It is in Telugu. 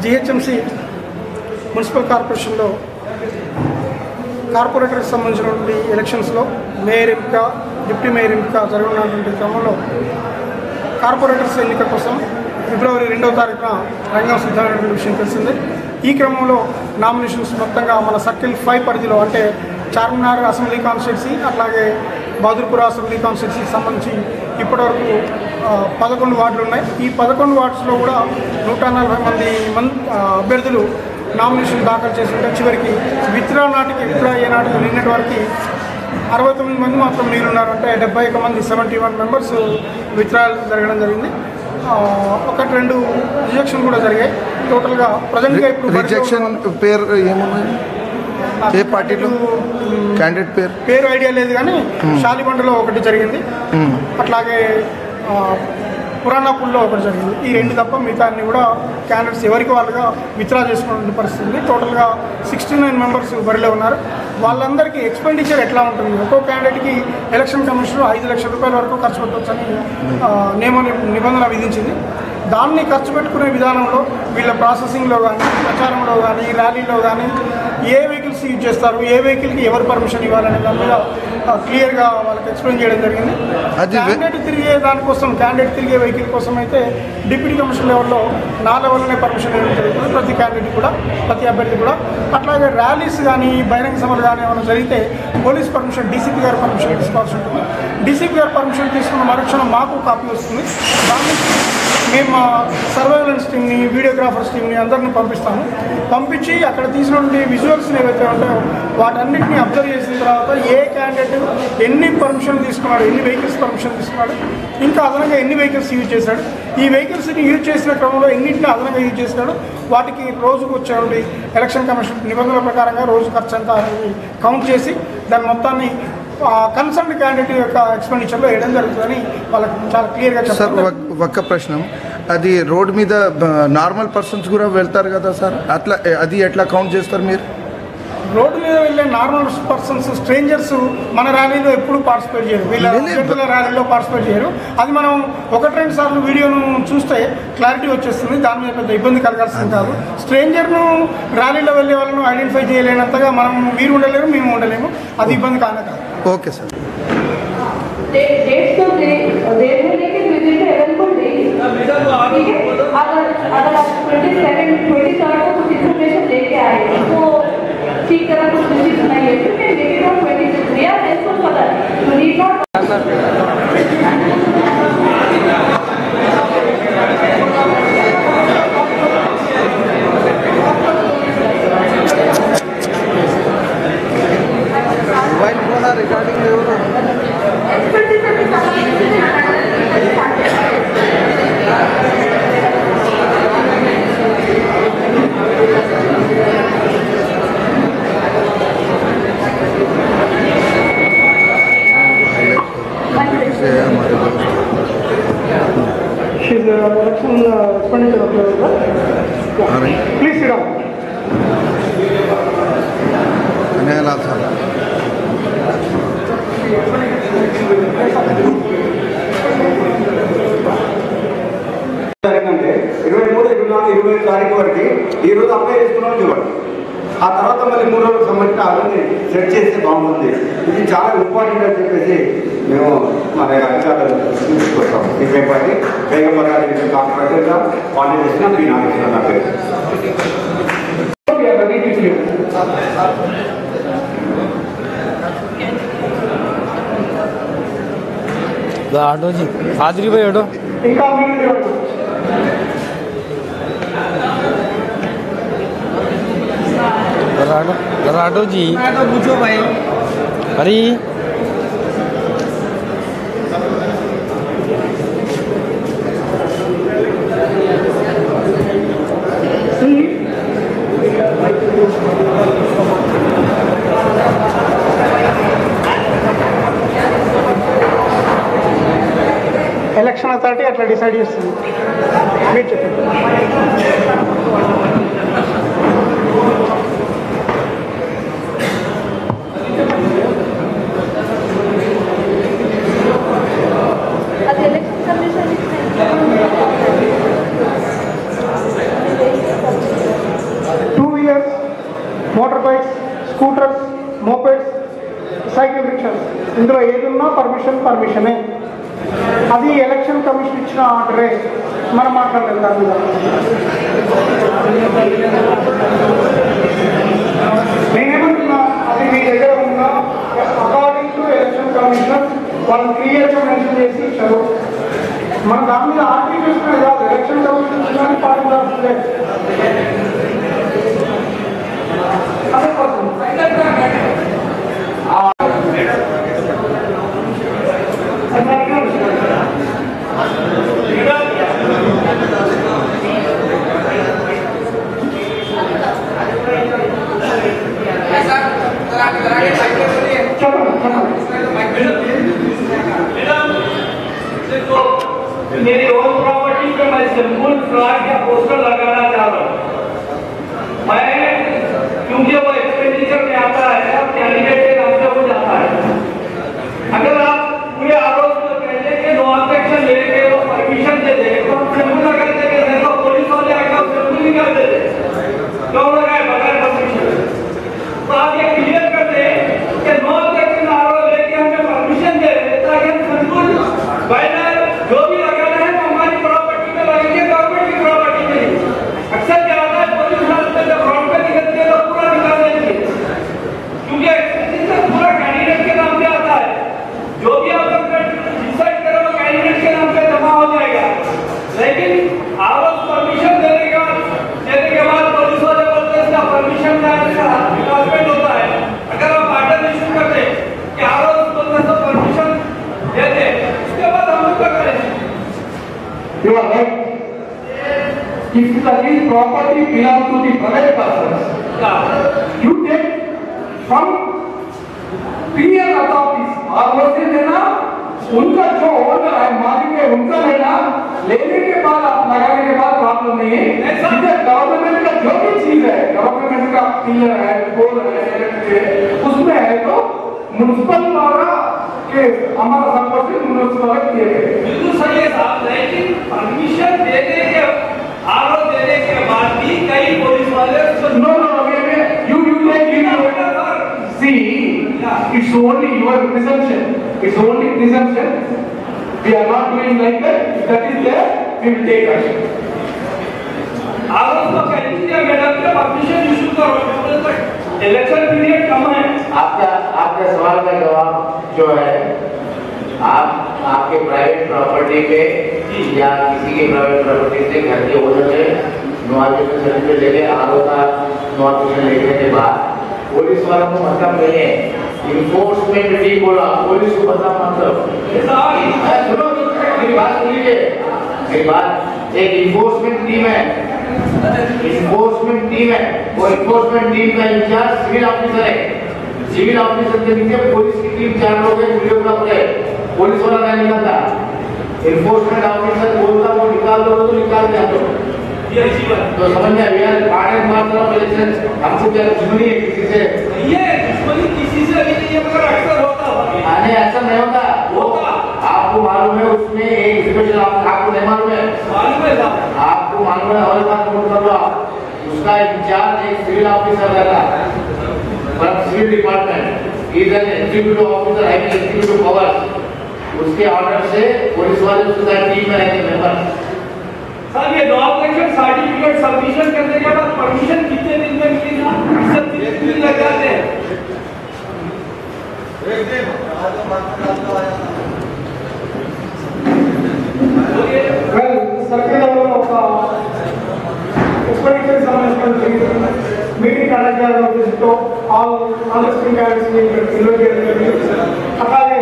జిహెచ్ఎంసి మున్సిపల్ కార్పొరేషన్లో కార్పొరేటర్కి సంబంధించినటువంటి ఎలక్షన్స్లో మేయర్ ఎంపిక, డిప్యూటీ మేయర్ ఎంపిక జరగనున్నటువంటి క్రమంలో కార్పొరేటర్స్ ఎన్నిక కోసం ఫిబ్రవరి 2వ తారీఖున రంగం సిద్ధమైనటువంటి విషయం తెలిసిందే. ఈ క్రమంలో నామినేషన్స్ మొత్తంగా మన సర్కిల్ 5 పరిధిలో అంటే చార్మినార్ అసెంబ్లీ కాన్స్టిట్యున్సీ అట్లాగే బహదూర్పుర అసెంబ్లీ కాన్స్టిట్యున్సీకి సంబంధించి ఇప్పటివరకు 11 వార్డులు ఉన్నాయి. ఈ 11 వార్డ్స్లో కూడా 140 మంది అభ్యర్థులు నామినేషన్ దాఖలు చేస్తుంటే చివరికి విత్డ్రా అయ్యే నాటికి నిన్నటి వరకు 69 మంది మాత్రం మిగిలిన్నారు. అంటే 71 మంది 71 మెంబర్స్ విత్డ్రాయల్ జరగడం జరిగింది. 1-2 రిజెక్షన్ కూడా జరిగాయి. టోటల్గా ప్రజెంట్గా ఇప్పుడు రిజెక్షన్ పేరు ఏమున్నది? ఏ పార్టీలో క్యాండిడేట్ పేరు ఐడియా లేదు, కానీ షాలిబండలో ఒకటి జరిగింది, అట్లాగే పురాణాపూర్లో ఒకటి జరిగింది. ఈ 2 తప్ప మిగతా అన్ని కూడా క్యాండిడేట్స్ ఎవరికి వాళ్ళుగా విత్డ్రా చేసుకునే పరిస్థితి. టోటల్గా 69 మెంబర్స్ బరిలో ఉన్నారు. వాళ్ళందరికీ ఎక్స్పెండిచర్ ఎట్లా ఉంటుంది? ఒక్కో క్యాండిడేట్కి ఎలక్షన్ కమిషన్ 5 లక్షల రూపాయల వరకు ఖర్చు పెట్టవచ్చని నిబంధన విధించింది. దాన్ని ఖర్చు పెట్టుకునే విధానంలో వీళ్ళ ప్రాసెసింగ్లో కానీ, ప్రచారంలో కానీ, ర్యాలీలో కానీ ఏ వెహికల్స్ యూజ్ చేస్తారు, ఏ వెహికల్కి ఎవరు పర్మిషన్ ఇవ్వాలనే దాని మీద క్లియర్గా వాళ్ళకి ఎక్స్ప్లెయిన్ చేయడం జరిగింది. క్యాండిడేట్ తిరిగే వెహికల్ కోసం అయితే డిప్యూటీ కమిషన్ లెవెల్లో నా లెవెల్లోనే పర్మిషన్ ఇవ్వడం జరుగుతుంది ప్రతి క్యాండిడేట్ కూడా, ప్రతి అభ్యర్థి కూడా. అట్లాగే ర్యాలీస్ కానీ, బహిరంగ సభలు కానీ ఏమైనా జరిగితే పోలీస్ పర్మిషన్, డీసీపీ గారి పర్మిషన్ తీసుకోవాల్సి ఉంటుంది. డీసీపీ గారి పర్మిషన్ తీసుకున్న మరుక్షణం మాకు కాపీ వస్తుంది. దాన్ని మేము మా సర్వైలెన్స్ టీమ్ని, వీడియోగ్రాఫర్స్ టీమ్ని అందరినీ పంపించి అక్కడ తీసినటువంటి విజువల్స్ని ఏవైతే ఉంటాయో వాటన్నిటిని అబ్జర్వ్ చేసిన తర్వాత ఏ క్యాండిడేట్ ఎన్ని పర్మిషన్ తీసుకున్నాడు, ఎన్ని వెహికల్స్ పర్మిషన్ తీసుకున్నాడు, ఇంకా అదనంగా ఎన్ని వెహికల్స్ యూజ్ చేశాడు, ఈ వెహికల్స్ని యూజ్ చేసిన క్రమంలో ఎన్నింటిని అదనంగా యూజ్ చేశాడు, వాటికి రోజుకు వచ్చేటువంటి ఎలక్షన్ కమిషన్ నిబంధనల ప్రకారంగా రోజు ఖర్చు అంతా కౌంట్ చేసి దాని మొత్తాన్ని కన్సర్న్ క్యాండిడేట్ యొక్క ఎక్స్పెండిచర్లో వేయడం జరుగుతుందని వాళ్ళకి చాలా క్లియర్గా చెప్పారు. ఒక్క ప్రశ్న, అది రోడ్ మీద నార్మల్ పర్సన్స్ కూడా వెళ్తారు కదా సార్, అట్లా అది ఎట్లా కౌంట్ చేస్తారు మీరు? రోడ్డు మీద వెళ్ళే నార్మల్ పర్సన్స్, స్ట్రేంజర్స్ మన ర్యాలీలో ఎప్పుడు పార్టిసిపేట్ చేయరు, వీళ్ళ ర్యాలీలో పార్టిసిపేట్ చేయరు. అది మనం 1-2 సార్లు వీడియోను చూస్తే క్లారిటీ వచ్చేస్తుంది. దాని మీద పెద్ద ఇబ్బంది కలగాల్సింది కాదు. స్ట్రేంజర్ను ర్యాలీలో వెళ్ళే వాళ్ళను ఐడెంటిఫై చేయలేనంతగా మనం మీరు ఉండలేరు, మేము ఉండలేము. అది ఇబ్బంది కానే కాదు. Okay sir. ठीक तरह कुछ चीज नहीं है क्योंकि लेकिन और 20 we are responsible for that. You need not mobile phone recording election expenditure of please sit down. జరిగిందంటే 23, 24, 25 తారీఖు వరకు ఈరోజు అప్లై చేసుకున్నాం చూడండి. ఆ తర్వాత మళ్ళీ 3 రోజులకు సంబంధించిన అవన్నీ సెట్ చేస్తే బాగుంటుంది. ఇది చాలా ఇంపార్టెంట్ అని చెప్పేసి మేము మన అధికారులు తీసుకొస్తాం. ఈ పార్టీ వేగపరాలి కాంట్రాక్టర్గా వాళ్ళు చేసిన మీ నాగేశ్వర నా పేరు. आटो जी हाजरी भाई आटो आटो जी पूछो भाई अरे ఎలక్షన్ అథారిటీ అట్లా డిసైడ్ చేస్తుంది. మీరు చెప్పండి. అది election commission motor bikes, scooters, mopeds, cycle rickshaws, ఇందులో ఏది ఉన్నా పర్మిషనే. అది ఎలక్షన్ కమిషన్ ఇచ్చిన ఆర్డరే. మనం మాట్లాడలేదు దాని మీద. నేనేమంటున్నా, అది మీ దగ్గర ఉన్న అకార్డింగ్ టు ఎలక్షన్ కమిషన్ వాళ్ళు క్లియర్గా మెన్షన్ చేసి ఇచ్చారు. మన దాని మీద ఆర్టికల్ చూసుకునే కాదు, ఎలక్షన్ కమిషన్ ఇచ్చినా పాటించాల్సిందే. అదే పడుతుంది. मेरी ओन प्रॉपर्टी पे मैं सिंपल फ्लैग या पोस्टर लगाना चाह रहा हूँ। मैं क्योंकि वो एक्सपेंडिचर में आता है और कैंडिडेट के नाम से हो जाता है। अगर आप पूरे आरोप को कहते कि नो ऑब्जेक्शन लेके वो परमिशन दे दे तो हम सिंपल लगा देंगे, नहीं तो पुलिस वाले आकर सिंपल निकाल देते। क्यों लगाए बगैर परमिशन? तो आप ये क्लियर कर दे कि नो ऑब्जेक्शन आरोप लेके हमें परमिशन दे दे ताकि हम सिंपल बैनर जो भी लगाना है वो हमारी प्रॉपर्टी में लगेंगे, गवर्नमेंट की प्रॉपर्टी में। अक्सर क्या होता है, पुलिस वाले जब रोड पे निकलते हैं तो पूरा निकाल देंगे, क्योंकि एक्सपेंडिचर पूरा कैंडिडेट के नाम पे आता है। जो भी आप डिसाइड करो वो कैंडिडेट के नाम पे जमा हो जाएगा। लेकिन आप परमिशन देने के बाद पुलिस वाले बोलते हैं इसका परमिशन डिपार्टमेंट होता है। अगर आप ऑर्डर इशू करते कि आरोप बोलते हैं तो परमिशन दे दे, उसके बाद हम लोग करेंगे। You are right. If the property belongs to the private persons, you take from clear authorities और वो से देना, उनका जो ओनर है मालिक है उनका लेना, लेने के बाद आप लगाने के बाद प्रॉब्लम नहीं है। गवर्नमेंट का जो भी चीज है, गवर्नमेंट का पिलर है, पोल है, उसमें है तो म्युनिसिपल द्वारा के हमारा संपर्क म्युनिसिपल द्वारा किए गए। बिल्कुल सही है साहब, लेकिन परमिशन देने के आरोप देने के बाद भी कई पुलिस वाले No, you take see, it's only your presumption. It's only presumption. We are not doing like that. If that is there, we will take action. आरोप तो कह दीजिए मैडम के परमिशन इशू करो, इलेक्शन पीरियड कम है। आपका सवाल का जवाब जो है, आपके प्राइवेट प्रॉपर्टी पे या किसी के प्राइवेट प्रॉपर्टी से घर के ओनर से नो ऑब्जेक्शन सर्टिफिकेट लेके आरोप का नो ऑब्जेक्शन लेने के बाद पुलिस वालों को मतलब नहीं है, इन्फोर्समेंट टीम बोला, पुलिस को मतलब सुनो मेरी बात सुनिए, मेरी बात, एक इन्फोर्समेंट टीम है, वो इन्फोर्समेंट टीम का इंचार्ज सिविल ऑफिसर है। सिविल ऑफिसर के नीचे पुलिस की टीम 4 लोग है, वीडियोग्राफर है, पुलिस वाला नहीं निकालता। इन्फोर्समेंट ऑफिसर बोलता वो निकाल दो तो निकाल दे दो, ये अच्छी बात तो समझ में आया। पार्टी मात्र इलेक्शन हमको क्या दुश्मनी है किसी से? ये दुश्मनी किसी से भी नहीं है, मगर अक्सर होता है। आने ऐसा नहीं होता, आपको मालूम है उसमें एक स्पेशल आपको नहीं मालूम है, मालूम है साहब, आपको मालूम है, और बात नोट कर लो, उसका इंचार्ज एक सिविल ऑफिसर रहता है from civil department, is an executive officer having executive powers. उसके ऑर्डर से पुलिस वाले उसके साथ टीम में रहते मेंबर। सर ये नो ऑब्जेक्शन सर्टिफिकेट सबमिशन करने के बाद परमिशन कितने दिन में मिलेगा? सब 3 दिन लग जाते हैं। వెల్ సర్కిల్ లెవెల్లో ఒక ఎక్స్పెండిచర్ సంబంధించిన మీటింగ్ కండక్ట్ చేయాలని ఉద్దేశంతో ఆల్ స్ట్రీమ్ క్యాండిడేట్స్ని ఇన్వైట్ చేయడం జరిగింది. అలాగే